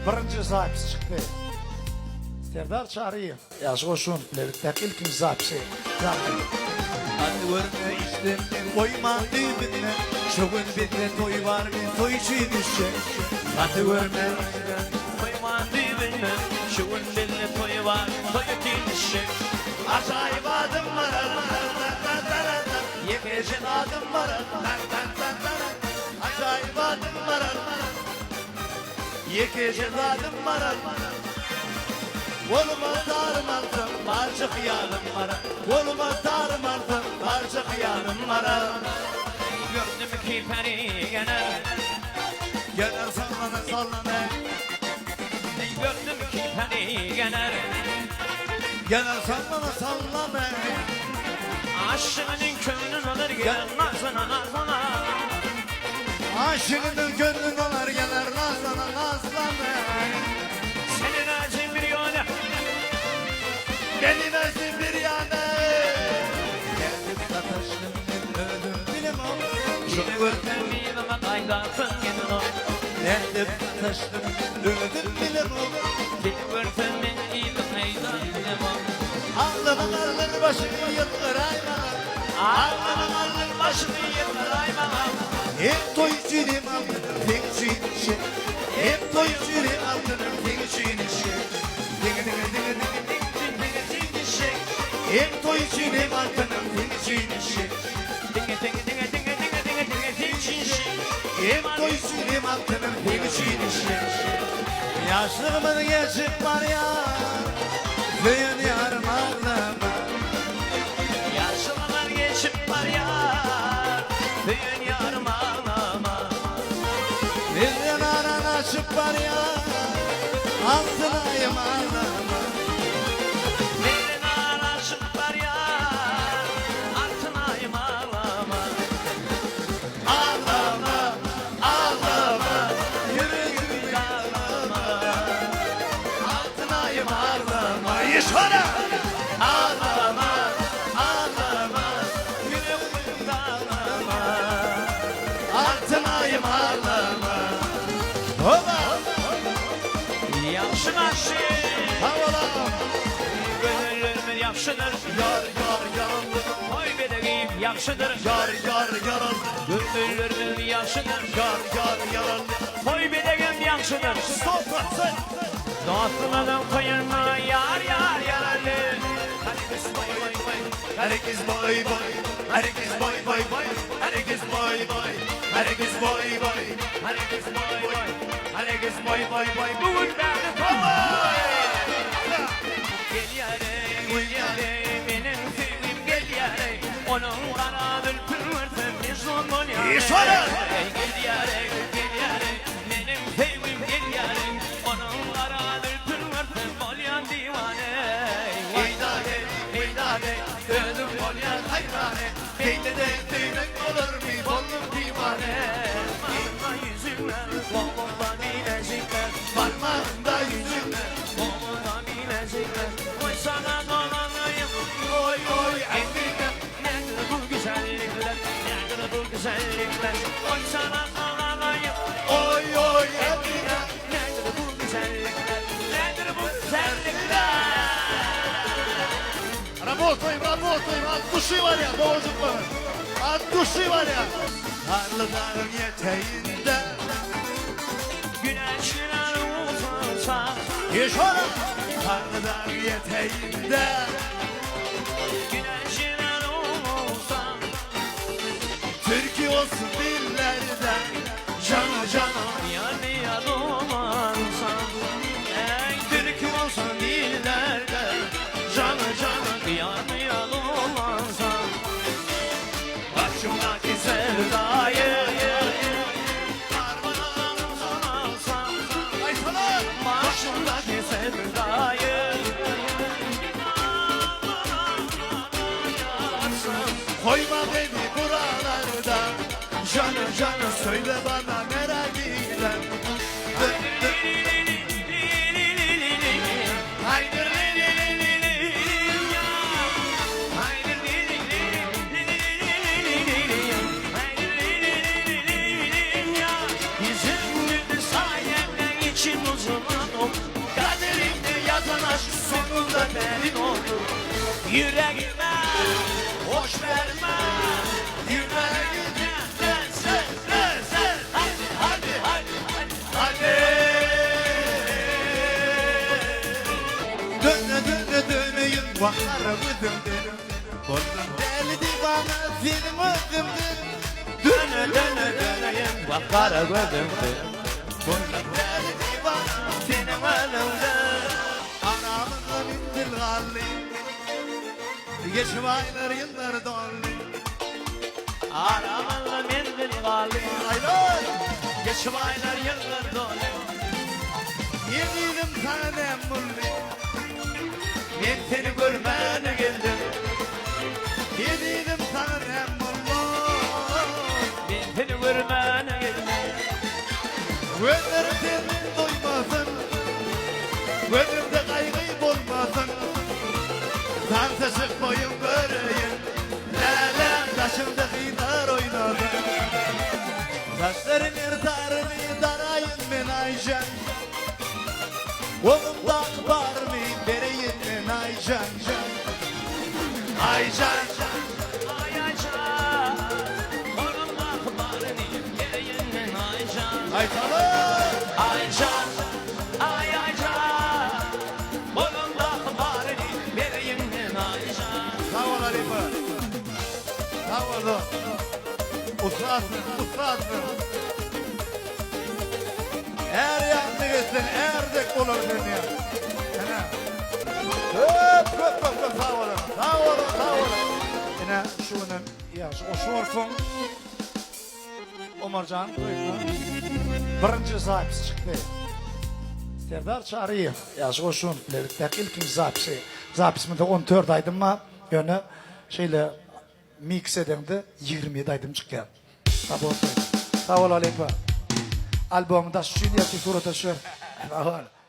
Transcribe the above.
Birinci zapis çıktı. Serdar çağırıyor. Yaş koşun. Levit'teki ilk zapisi. Hadi vurma işte koyma dibine. Şu gün bir toy var bir toy için düşecek. Hadi vurma işte koyma dibine. Şu gün bir toy var toy için düşecek. Acayip adım var. Yekecen adım var. Acayip adım var. Yekecen adım var. Olma darmaldım, barca hıyarım var. Olma darmaldım, barca hıyarım var. Gördüm ki peri gener. Gener sallana sallana. Gördüm ki peri gener. Gener sallana sallana. Aşığının gönlün alır gelir nazlana nazlana. Aşığının gönlün alır gelir nazlana nazlana. Senin acın bir yana, benim acım bir yana. Geldim kataşlım öldüm bilim o. Şunu gördüm bilime kaydarsın gidin o. Geldim kataşlım öldüm bilim o. Beni gördüm bilime kaydarsın bilim o. Ağlımın alır başını yıkır aymalar. Ağlımın alır başını yıkır aymalar. Hep toyucuyum aldırım tek çiğnişe. Hep toyucuyum aldırım tek çiğnişe. Hep toyucuyum aldırım tek çiğnişe. Hep toyucuyum aldırım tek çiğnişe. Yaşlığımın geçip var ya, düğün yarım ağlama. Yaşlılar geçip var ya, düğün yarım ağlama. Bir yanan açıp var ya, altınayım ağlama. Bir yanan açıp var ya, altınayım ağlama. Ağlama, ağlama, yüreğim ağlama. Altınayım ağlama, yaşara. Ağlama, ağlama, yüreğim ağlama. Altınayım ağlama. Oba! Yaxşı naşı havalam. Gönüllerimin yaxşıdır. Yar yar yarandı. Oy bedeğim yaxşıdır. Yar yar yarandı. Gönüllerimin yaxşıdır. Yar yar yarandı. Oy bedeğim yaxşıdır. Sofrasın. Dostluğunun koyunma yar yar yarandı. Herkes boy boy boy. Herkes boy boy. Herkes boy boy boy. Herkes boy boy. Herkes boy boy. Herkes boy boy. Herkes boy boy boy. Bugün ben de boy. Gel yare, gel yare, benim sevim gel yare. Onun kara bülbül varsa biz onun yare. Gel yare, gel yare, benim sevim gel yare. Onun kara bülbül varsa bolyan divane. Heydare, heydare, dönüm bolyan hayrane. Beyle de düğmek olur mu bollum divane. Parmağında yüzümler, kolumda bilezikler. Parmağında yüzümler, kolumda bilezikler. Oy sana dolanayım, oy oy Emine. Nedir bu güzellikler, nedir bu güzellikler. Oy sana dolanayım, oy oy Emine. Nedir bu güzellikler, nedir bu güzellikler. Работаем, от души варя, божик var. От duşi var ya. Karlı dağın yeteğinde güneşler uzansa. Yaşarım. Karlı dağın yeteğinde güneşler uzansa. Türkiye olsun dillerden cana cana yanıya dolansa. Ey Türkiye olsun dillerden cana cana yanıya dolansa. Başımdaki sevdayı parmağına uzanalsam. Başımdaki sevdayı koyma beni buralarda. Canı canı acımadım. Kaderimde yazan aşk sonunda benim oldu. Yüreğime hoş verme. Yüreğime sen. Hadi. Döneyim bakarımı döndürüm. Bozdum deli divana senin ödümdür. Döneyim bakara gözümdür. Bozdum deli divana Senin önümdür. aramızda bittil galli. Geçim aylar yıllar doldu. Aramızda mendil galip. Aylar Geçim aylar yıllar dolu. yediğim tanem mulli. Ben seni görmeye geldim. Yediğim tanem mulli. Ben seni görmeye geldim. Gözlerim senin doymasın. Gözümde kaygı bulmasın. Tansa çıkmayın göreyim. Lelem taşımda kıynar oynasın. Saçların yırtarını darayın ben Ayşen. Oğlumdan var mı vereyim ben Ayşen. Ayşen. Ayşan, onun akbarını geleyim Ayşan. Ayşalım. Ayşan, Ayşan, onun akbarını vereyim Ayşan. Sağ ol Alifa. Sağ ol. Ustasın. Eğer yandı gitsin, erdek olur seni ya. Köp, sağ olun. Yine şunun, yaxşı, o şorfun, Omarcan, birinci zapis çıktı. Serdar Çağrıyev, yaxşı, o şun, bilelikdeki ilkin zapisi. Zapisminde 14 aydım mı, yönü şeyle mix edildi, 27 aydım çıkıyor. Sağ ol Alifa. Albümde stüdyo surata şu. Sağ ol.